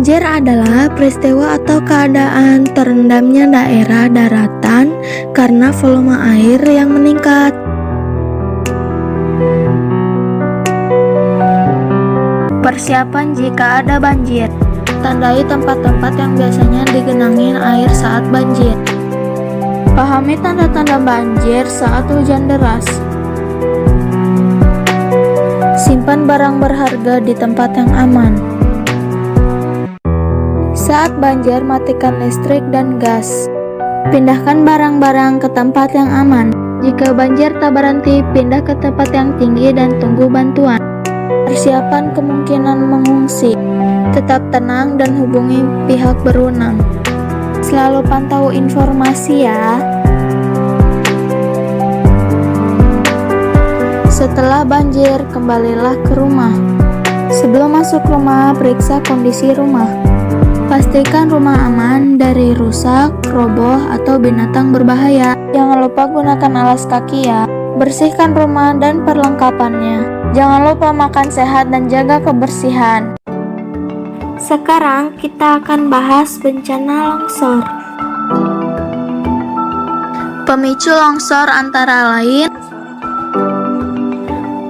Banjir adalah peristiwa atau keadaan terendamnya daerah daratan karena volume air yang meningkat. Persiapan jika ada banjir. Tandai tempat-tempat yang biasanya digenangi air saat banjir. Pahami tanda-tanda banjir saat hujan deras. Simpan barang berharga di tempat yang aman. Saat banjir, matikan listrik dan gas. Pindahkan barang-barang ke tempat yang aman. Jika banjir tak berhenti, pindah ke tempat yang tinggi dan tunggu bantuan. Persiapan kemungkinan mengungsi. Tetap tenang dan hubungi pihak berwenang. Selalu pantau informasi ya. Setelah banjir, kembalilah ke rumah. Sebelum masuk rumah, periksa kondisi rumah. Pastikan rumah aman dari rusak, roboh, atau binatang berbahaya. Jangan lupa gunakan alas kaki ya. Bersihkan rumah dan perlengkapannya. Jangan lupa makan sehat dan jaga kebersihan. Sekarang kita akan bahas bencana longsor. Pemicu longsor antara lain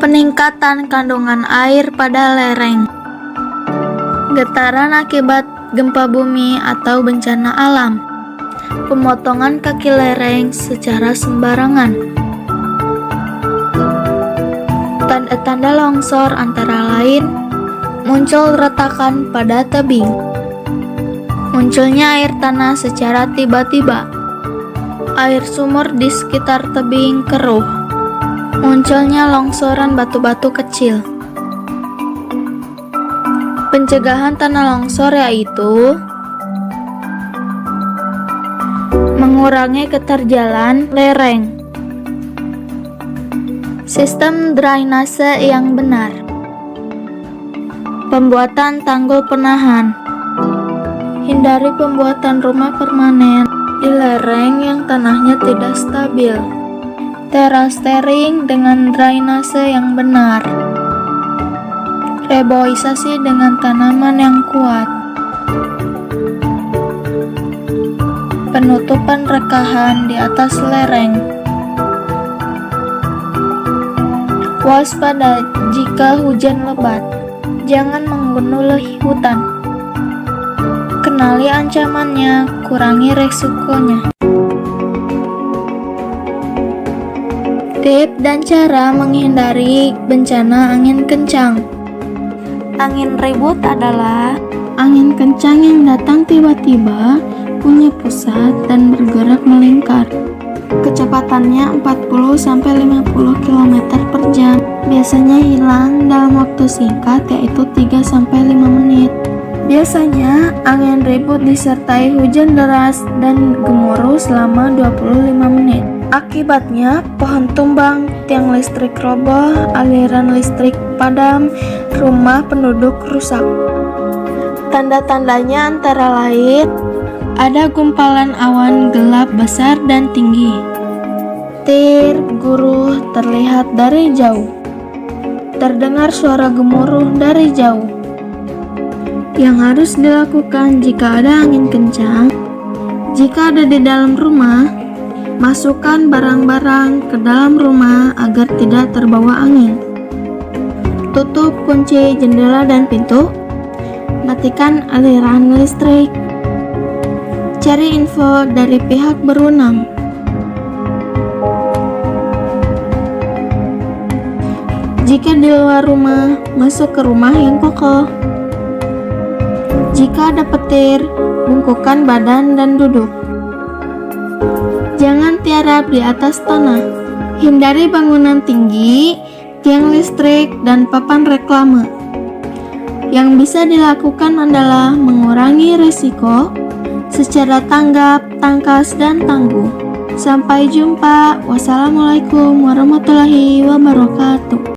peningkatan kandungan air pada lereng, getaran akibat gempa bumi atau bencana alam, pemotongan kaki lereng secara sembarangan. Tanda-tanda longsor antara lain muncul retakan pada tebing, munculnya air tanah secara tiba-tiba, air sumur di sekitar tebing keruh, munculnya longsoran batu-batu kecil. Pencegahan tanah longsor yaitu mengurangi keterjalan lereng, sistem drainase yang benar, pembuatan tanggul penahan, hindari pembuatan rumah permanen di lereng yang tanahnya tidak stabil, terastering dengan drainase yang benar, reboisasi dengan tanaman yang kuat, penutupan rekahan di atas lereng. Waspada jika hujan lebat, jangan membunuh hutan. Kenali ancamannya, kurangi resikonya. Tips dan cara menghindari bencana angin kencang. Angin ribut adalah angin kencang yang datang tiba-tiba, punya pusat dan bergerak melingkar. Kecepatannya 40-50 km per jam. Biasanya hilang dalam waktu singkat, yaitu 3-5 menit. Biasanya angin ribut disertai hujan deras dan gemuruh selama 25 menit. Akibatnya, pohon tumbang, tiang listrik roboh, aliran listrik padam, rumah penduduk rusak. Tanda-tandanya antara lain ada gumpalan awan gelap besar dan tinggi. Petir guruh terlihat dari jauh. Terdengar suara gemuruh dari jauh. Yang harus dilakukan jika ada angin kencang, jika ada di dalam rumah, masukkan barang-barang ke dalam rumah agar tidak terbawa angin. Tutup kunci jendela dan pintu. Matikan aliran listrik. Cari info dari pihak berwenang. Jika di luar rumah, masuk ke rumah yang kokoh. Jika ada petir, bungkukkan badan dan duduk. Jangan tiarap di atas tanah. Hindari bangunan tinggi, tiang listrik, dan papan reklame. Yang bisa dilakukan adalah mengurangi risiko secara tanggap, tangkas, dan tangguh. Sampai jumpa. Wassalamualaikum warahmatullahi wabarakatuh.